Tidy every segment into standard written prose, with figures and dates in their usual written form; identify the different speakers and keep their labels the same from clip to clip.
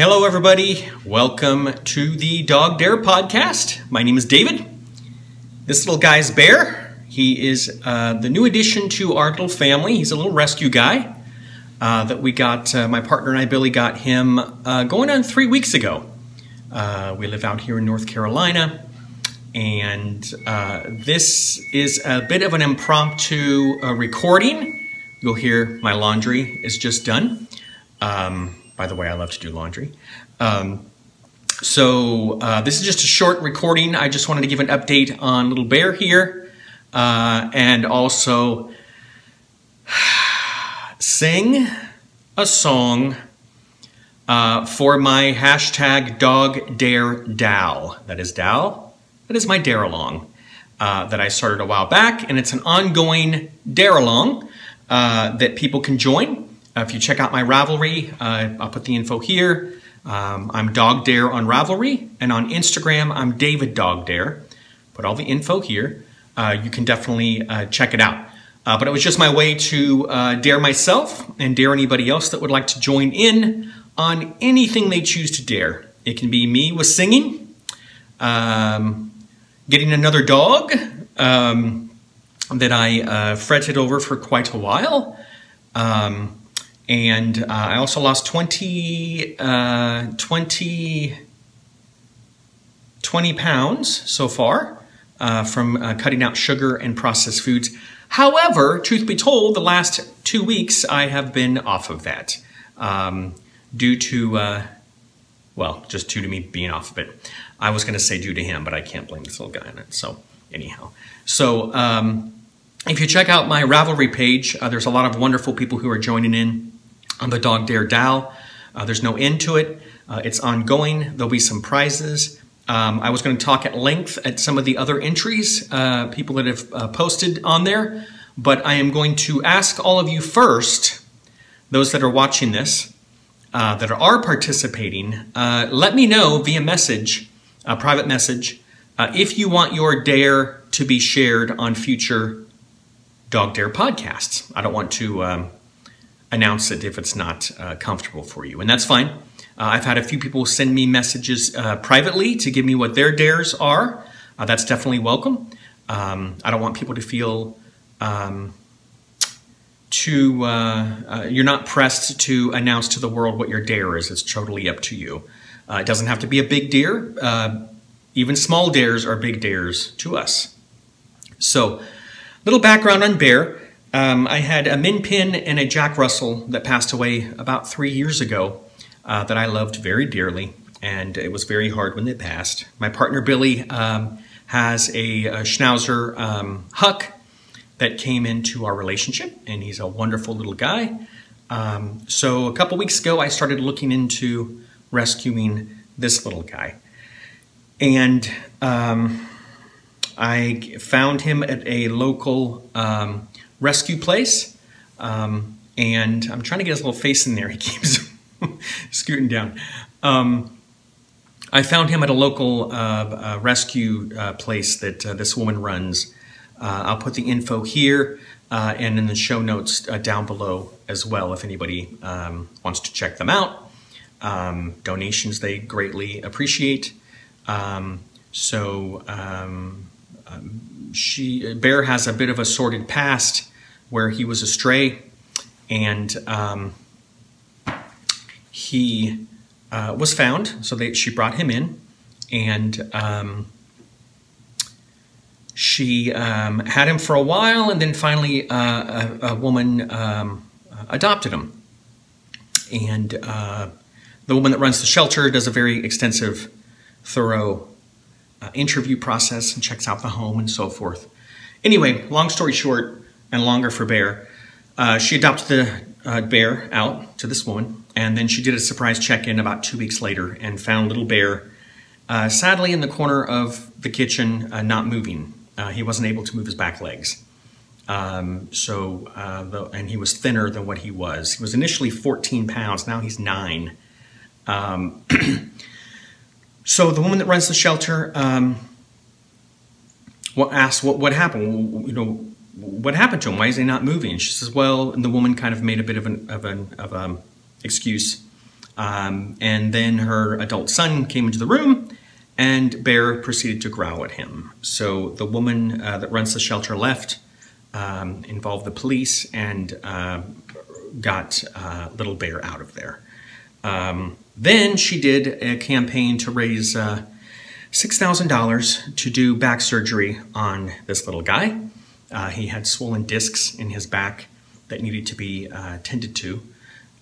Speaker 1: Hello everybody, welcome to the DogDare podcast. My name is David. This little guy's Bear. He is the new addition to our little family. He's a little rescue guy that we got, my partner and I, Billy, got him going on 3 weeks ago. We live out here in North Carolina, and this is a bit of an impromptu recording. You'll hear my laundry is just done. By the way, I love to do laundry. This is just a short recording. I just wanted to give an update on little Bear here, and also sing a song for my hashtag DogDare DAL. That is DAL. That is my dare along that I started a while back, and it's an ongoing dare along that people can join. If you check out my Ravelry, I'll put the info here. I'm DogDare on Ravelry, and on Instagram, I'm David DogDare. Put all the info here. You can definitely check it out. But it was just my way to dare myself and dare anybody else that would like to join in on anything they choose to dare. It can be me with singing, getting another dog that I fretted over for quite a while. And I also lost 20 pounds so far from cutting out sugar and processed foods. However, truth be told, the last 2 weeks I have been off of that due to, well, just due to me being off of it. I was going to say due to him, but I can't blame this little guy on it. So anyhow, so if you check out my Ravelry page, there's a lot of wonderful people who are joining in on the DogDare DAO. There's no end to it. It's ongoing. There'll be some prizes. I was going to talk at length at some of the other entries, people that have posted on there, but I am going to ask all of you first, those that are watching this, that are participating, let me know via message, a private message, if you want your dare to be shared on future DogDare podcasts. I don't want to announce it if it's not comfortable for you, and that's fine. I've had a few people send me messages privately to give me what their dares are. That's definitely welcome. I don't want people to feel you're not pressed to announce to the world what your dare is. It's totally up to you. It doesn't have to be a big dare. Even small dares are big dares to us. So, little background on Bear. I had a Min Pin and a Jack Russell that passed away about 3 years ago that I loved very dearly, and it was very hard when they passed. My partner Billy has a Schnauzer Huck that came into our relationship, and he's a wonderful little guy. So a couple weeks ago, I started looking into rescuing this little guy, and I found him at a local rescue place, and I'm trying to get his little face in there. He keeps scooting down. I found him at a local rescue place that this woman runs. I'll put the info here and in the show notes down below as well if anybody wants to check them out. Donations they greatly appreciate. Bear has a bit of a sordid past where he was a stray, and he was found, so she brought him in, and she had him for a while, and then finally a woman adopted him. And the woman that runs the shelter does a very extensive, thorough interview process and checks out the home and so forth. Anyway, long story short, and longer for Bear, she adopted the Bear out to this woman, and then she did a surprise check-in about 2 weeks later and found little Bear sadly in the corner of the kitchen, not moving. He wasn't able to move his back legs. And he was thinner than what he was. He was initially 14 pounds, now he's 9. So the woman that runs the shelter asked what happened. You know, what happened to him? Why is he not moving? She says, well, and the woman kind of made a bit of an excuse. And then her adult son came into the room, and Bear proceeded to growl at him. So the woman that runs the shelter left, involved the police, and got little Bear out of there. Then she did a campaign to raise $6,000 to do back surgery on this little guy. He had swollen discs in his back that needed to be tended to.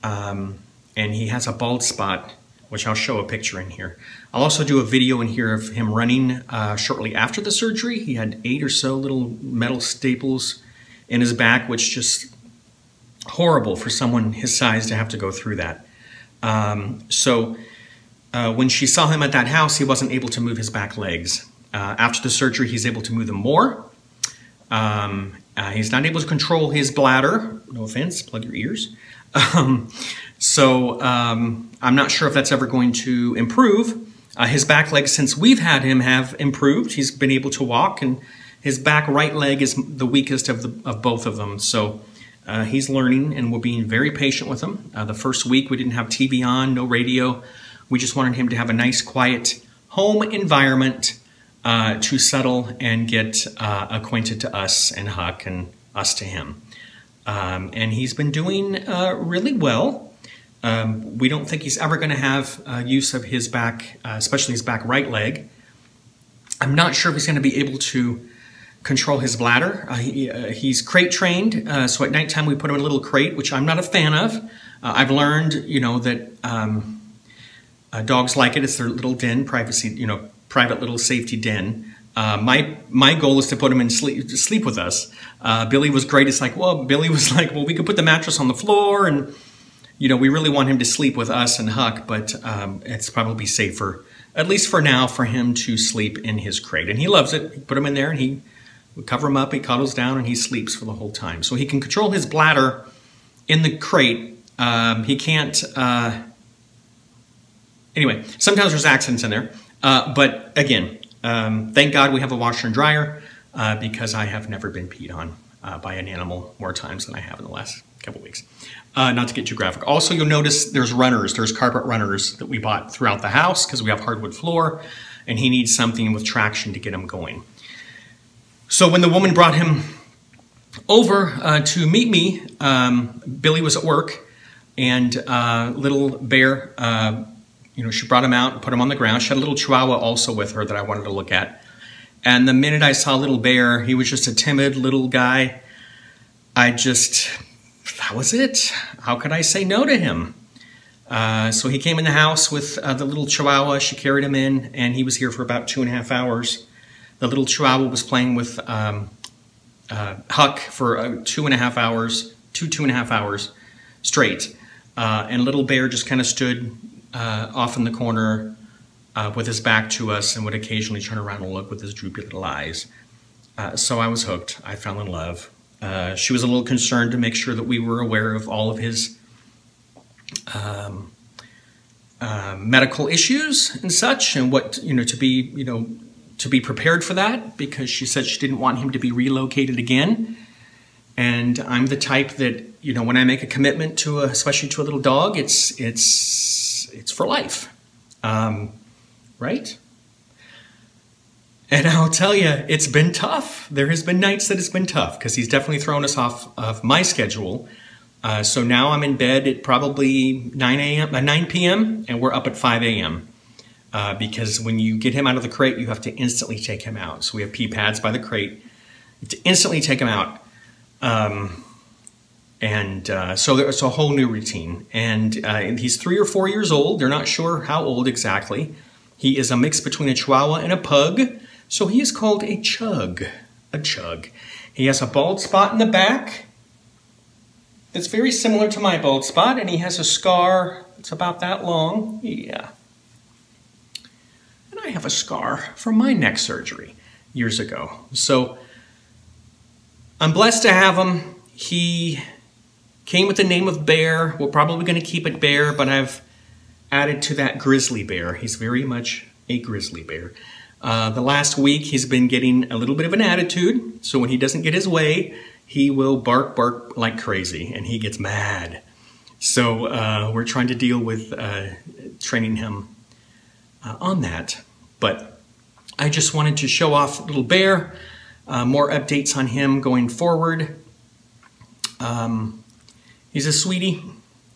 Speaker 1: And he has a bald spot, which I'll show a picture in here. I'll also do a video in here of him running shortly after the surgery. He had 8 or so little metal staples in his back, which just horrible for someone his size to have to go through that. When she saw him at that house, he wasn't able to move his back legs. After the surgery, he's able to move them more. He's not able to control his bladder. No offense, plug your ears. I'm not sure if that's ever going to improve. His back legs, since we've had him, have improved. He's been able to walk, and his back right leg is the weakest of both of them. So he's learning, and we're being very patient with him. The first week, we didn't have TV on, no radio. We just wanted him to have a nice, quiet home environment to settle and get acquainted to us and Huck and us to him. And he's been doing really well. We don't think he's ever going to have use of his back, especially his back right leg. I'm not sure if he's going to be able to control his bladder. He's crate trained, so at nighttime we put him in a little crate, which I'm not a fan of. I've learned, that dogs like it. It's their little den, privacy, private little safety den. My goal is to put him in sleep with us. Billy was great. It's like, Billy was like, we could put the mattress on the floor, and we really want him to sleep with us and Huck, but it's probably safer, at least for now, for him to sleep in his crate. And he loves it. We put him in there, and we cover him up, he cuddles down, and he sleeps for the whole time. So he can control his bladder in the crate. He can't... Anyway, sometimes there's accidents in there. But again, thank God we have a washer and dryer because I have never been peed on by an animal more times than I have in the last couple weeks. Not to get too graphic. Also, you'll notice there's carpet runners that we bought throughout the house because we have hardwood floor, and he needs something with traction to get him going. So when the woman brought him over to meet me, Billy was at work, and little Bear, she brought him out and put him on the ground. She had a little Chihuahua also with her that I wanted to look at. And the minute I saw little Bear, he was just a timid little guy. That was it. How could I say no to him? So he came in the house with the little Chihuahua. She carried him in, and he was here for about 2.5 hours. The little Chihuahua was playing with Huck for 2.5 hours straight. And little Bear just kind of stood off in the corner with his back to us and would occasionally turn around and look with his droopy little eyes. So I was hooked. I fell in love. She was a little concerned to make sure that we were aware of all of his medical issues and such, and what, to be prepared for that, because she said she didn't want him to be relocated again. And I'm the type that, when I make a commitment to especially to a little dog, it's for life, right? And I'll tell you, it's been tough. There has been nights that it's been tough because he's definitely thrown us off of my schedule. So now I'm in bed at probably 9 p.m. and we're up at 5 a.m. Because when you get him out of the crate, you have to instantly take him out. So we have pee pads by the crate. You have to instantly take him out. So it's a whole new routine. And he's 3 or 4 years old. They're not sure how old exactly. He is a mix between a Chihuahua and a Pug. So he is called a Chug. A Chug. He has a bald spot in the back that's very similar to my bald spot. And he has a scar that's about that long. Yeah. And I have a scar from my neck surgery years ago. So I'm blessed to have him. He came with the name of Bear. We're probably going to keep it Bear, but I've added to that Grizzly Bear. He's very much a grizzly bear. The last week, he's been getting a little bit of an attitude. So when he doesn't get his way, he will bark like crazy, and he gets mad. So we're trying to deal with training him on that. But I just wanted to show off little Bear, more updates on him going forward. He's a sweetie.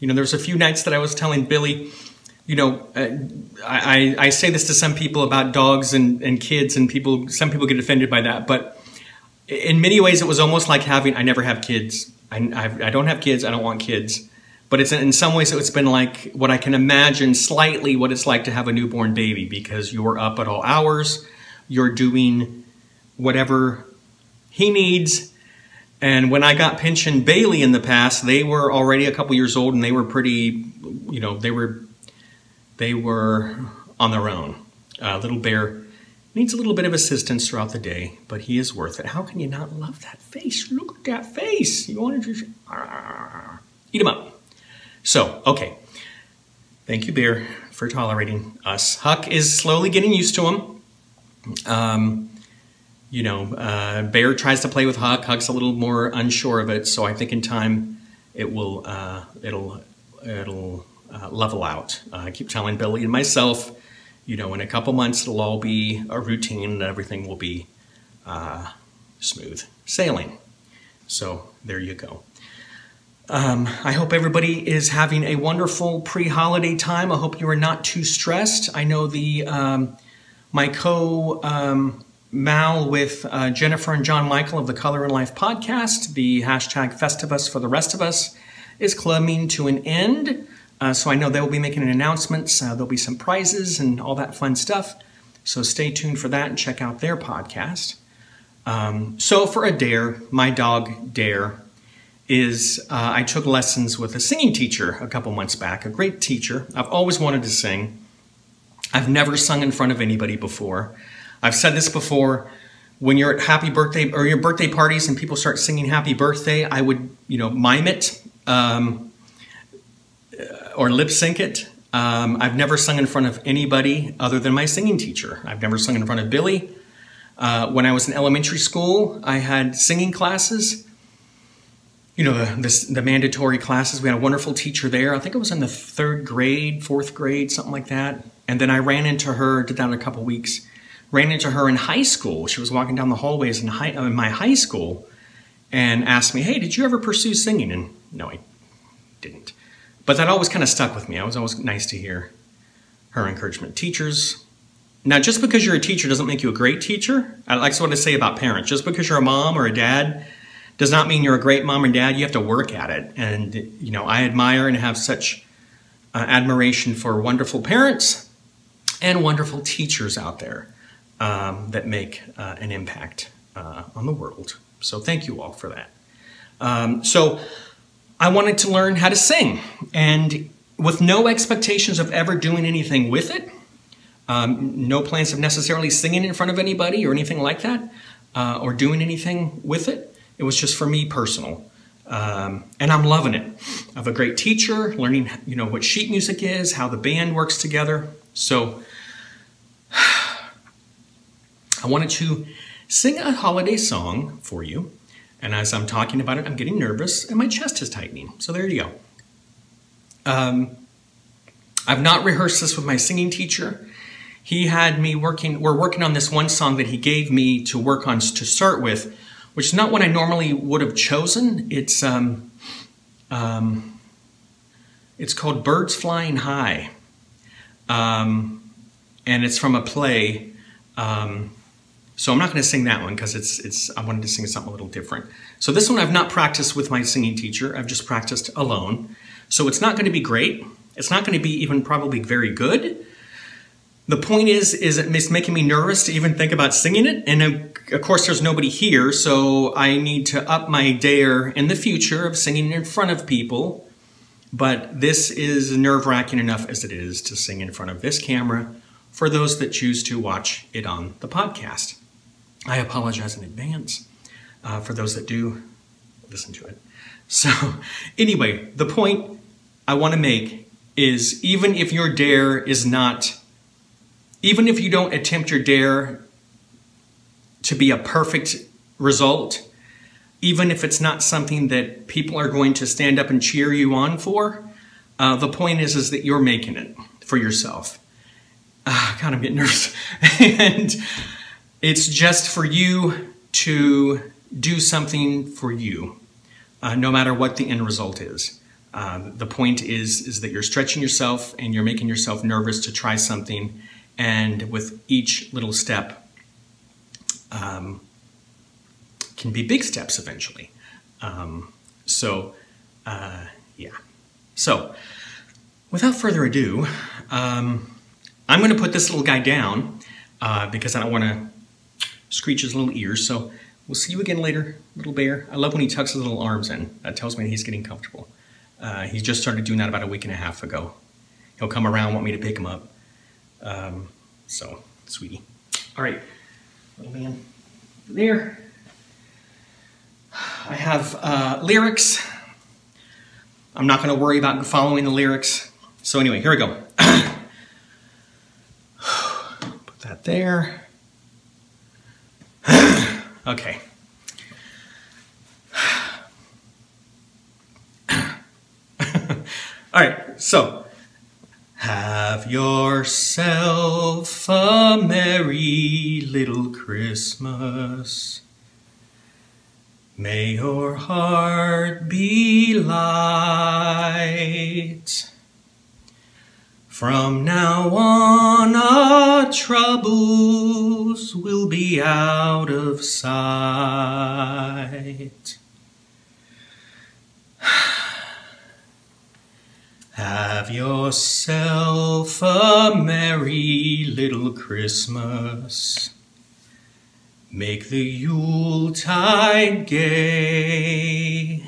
Speaker 1: You know, there's a few nights that I was telling Billy, you know, I say this to some people about dogs and kids, and some people get offended by that. But in many ways, it was almost like I never have kids. I don't have kids. I don't want kids. But in some ways, it's been like what I can imagine slightly what it's like to have a newborn baby, because you're up at all hours. You're doing whatever he needs. And when I got Pinch and Bailey in the past, they were already a couple years old, and they were pretty, you know, they were on their own. Little Bear needs a little bit of assistance throughout the day, but he is worth it. How can you not love that face? Look at that face. You want to just eat him up. So, okay. Thank you, Bear, for tolerating us. Huck is slowly getting used to him. You know, Bear tries to play with Huck. Huck's a little more unsure of it, so I think in time it will, it'll level out. I keep telling Billy and myself, you know, in a couple months it'll all be a routine and everything will be smooth sailing. So there you go. I hope everybody is having a wonderful pre-holiday time. I hope you are not too stressed. I know my Mal with Jennifer and John Michael of the Color and Life podcast, the hashtag Festivus for the rest of us, is coming to an end. So I know they will be making an announcement. There'll be some prizes and all that fun stuff. So stay tuned for that and check out their podcast. So for a dare, my dog Dare is, I took lessons with a singing teacher a couple months back, a great teacher. I've always wanted to sing. I've never sung in front of anybody before. I've said this before, when you're at happy birthday or your birthday parties and people start singing happy birthday, I would, you know, mime it or lip sync it. I've never sung in front of anybody other than my singing teacher. I've never sung in front of Billy. When I was in elementary school, I had singing classes. You know, the mandatory classes. We had a wonderful teacher there. I think it was in the 3rd grade, 4th grade, something like that. And then I ran into her, did that in a couple weeks. Ran into her in high school. She was walking down the hallways in my high school and asked me, hey, did you ever pursue singing? And no, I didn't. But that always kind of stuck with me. It was always nice to hear her encouragement. Teachers, now just because you're a teacher doesn't make you a great teacher. I like what I say about parents. Just because you're a mom or a dad does not mean you're a great mom and dad. You have to work at it. And, you know, I admire and have such admiration for wonderful parents and wonderful teachers out there. That make an impact on the world. So thank you all for that. So I wanted to learn how to sing, and with no expectations of ever doing anything with it, no plans of necessarily singing in front of anybody or anything like that, or doing anything with it. It was just for me personal. And I'm loving it. I have a great teacher, learning, you know, what sheet music is, how the band works together. So I wanted to sing a holiday song for you. And as I'm talking about it, I'm getting nervous and my chest is tightening. So there you go. I've not rehearsed this with my singing teacher. He had me we're working on this one song that he gave me to work on to start with, which is not what I normally would have chosen. It's called Birds Flying High. And it's from a play. So I'm not going to sing that one because I wanted to sing something a little different. So this one I've not practiced with my singing teacher. I've just practiced alone. So it's not going to be great. It's not going to be even probably very good. The point is it's making me nervous to even think about singing it. And of course there's nobody here, so I need to up my dare in the future of singing in front of people. But this is nerve-wracking enough as it is to sing in front of this camera for those that choose to watch it on the podcast. I apologize in advance for those that do listen to it. So anyway, the point I want to make is even if your dare is not, even if you don't attempt your dare to be a perfect result, even if it's not something that people are going to stand up and cheer you on for, The point is that you're making it for yourself. God, I'm getting nervous. And it's just for you to do something for you, no matter what the end result is. The point is that you're stretching yourself and you're making yourself nervous to try something. And with each little step can be big steps eventually. Yeah. So without further ado, I'm going to put this little guy down because I don't want to screech his little ears. So we'll see you again later, little bear. I love when he tucks his little arms in. That tells me he's getting comfortable. He just started doing that about a week and a half ago. He'll come around, want me to pick him up. So, sweetie. All right, little man, there. I have lyrics. I'm not going to worry about following the lyrics. So anyway, here we go. Put that there. Okay. All right, so. Have yourself a merry little Christmas. May your heart be light. From now on our troubles will be out of sight. Have yourself a merry little Christmas. Make the Yuletide gay.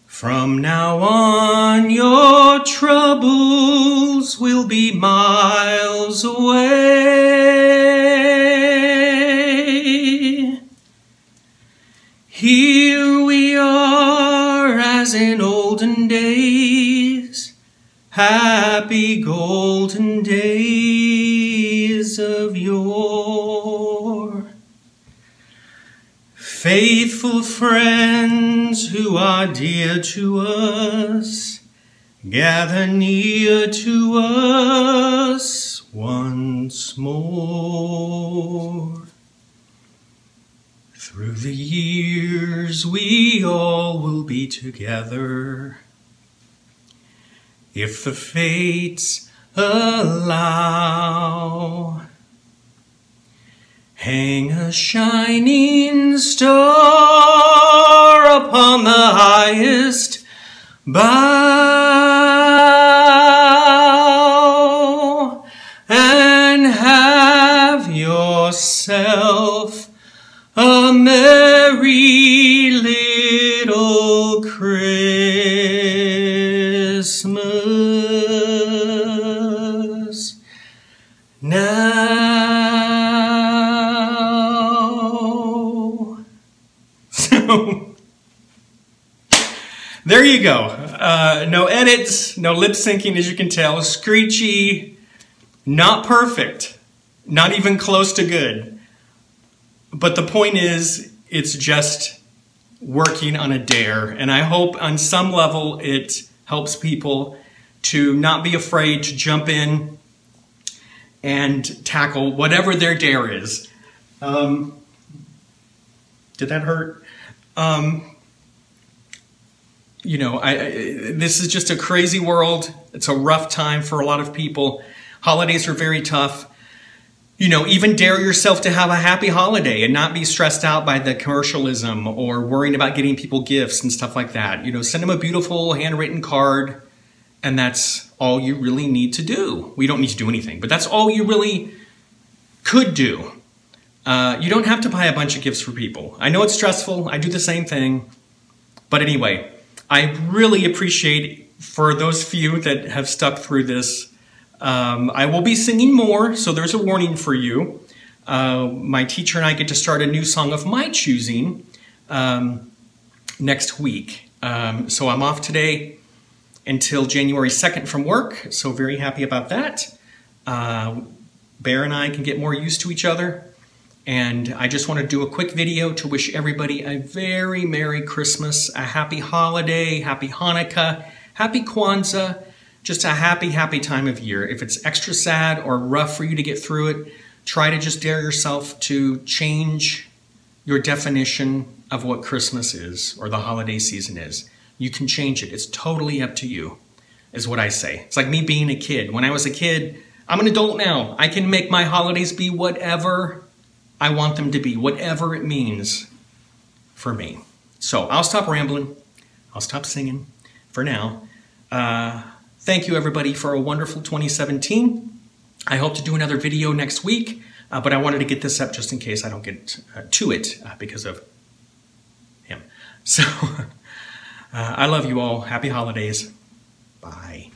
Speaker 1: From now on your troubles will be miles away. Here we are as in olden days, happy golden days of yore. Faithful friends who are dear to us, gather near to us once more. Through the years we all will be together, if the fates allow. Hang a shining star upon the highest bough, and have yourself a merry little Christmas now. So, there you go. No edits, no lip syncing, as you can tell. Screechy, not perfect, not even close to good. But the point is, it's just working on a dare. And I hope on some level it helps people to not be afraid to jump in and tackle whatever their dare is. Did that hurt? You know, this is just a crazy world. It's a rough time for a lot of people. Holidays are very tough. You know, even dare yourself to have a happy holiday and not be stressed out by the commercialism or worrying about getting people gifts and stuff like that. You know, send them a beautiful handwritten card, and that's all you really need to do. We don't need to do anything, but that's all you really could do. You don't have to buy a bunch of gifts for people. I know it's stressful. I do the same thing. But anyway, I really appreciate for those few that have stuck through this. I will be singing more, so there's a warning for you. My teacher and I get to start a new song of my choosing next week. So I'm off today until January 2nd from work, so very happy about that. Bear and I can get more used to each other. And I just want to do a quick video to wish everybody a very Merry Christmas, a Happy Holiday, Happy Hanukkah, Happy Kwanzaa, just a happy, happy time of year. If it's extra sad or rough for you to get through it, try to just dare yourself to change your definition of what Christmas is or the holiday season is. You can change it. It's totally up to you, is what I say. It's like me being a kid. When I was a kid, I'm an adult now. I can make my holidays be whatever I want them to be, whatever it means for me. So I'll stop rambling. I'll stop singing for now. Thank you, everybody, for a wonderful 2017. I hope to do another video next week, but I wanted to get this up just in case I don't get to it because of him. So I love you all. Happy holidays. Bye.